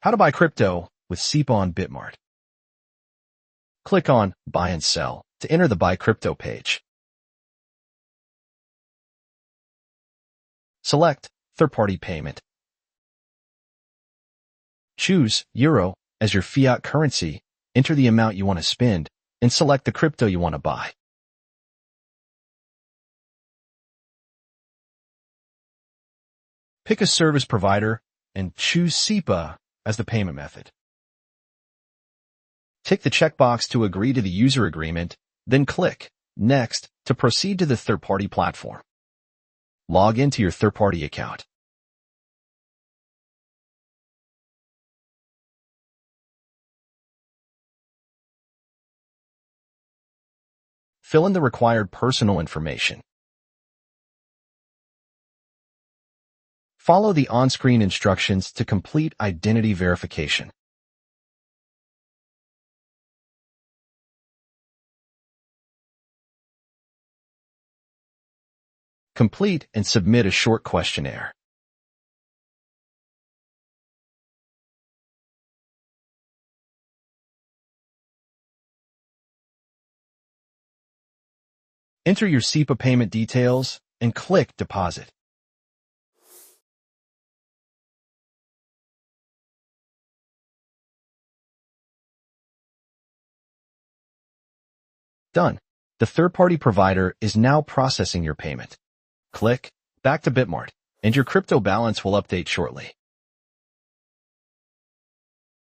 How to buy crypto with SEPA on BitMart. Click on Buy and Sell to enter the Buy Crypto page. Select Third-Party Payment. Choose Euro as your fiat currency, enter the amount you want to spend, and select the crypto you want to buy. Pick a service provider and choose SEPA as the payment method. Tick the checkbox to agree to the user agreement, then click Next to proceed to the third-party platform. Log into your third-party account. Fill in the required personal information. Follow the on-screen instructions to complete identity verification. Complete and submit a short questionnaire. Enter your SEPA payment details and click Deposit. Done. The third-party provider is now processing your payment. Click Back to BitMart, and your crypto balance will update shortly.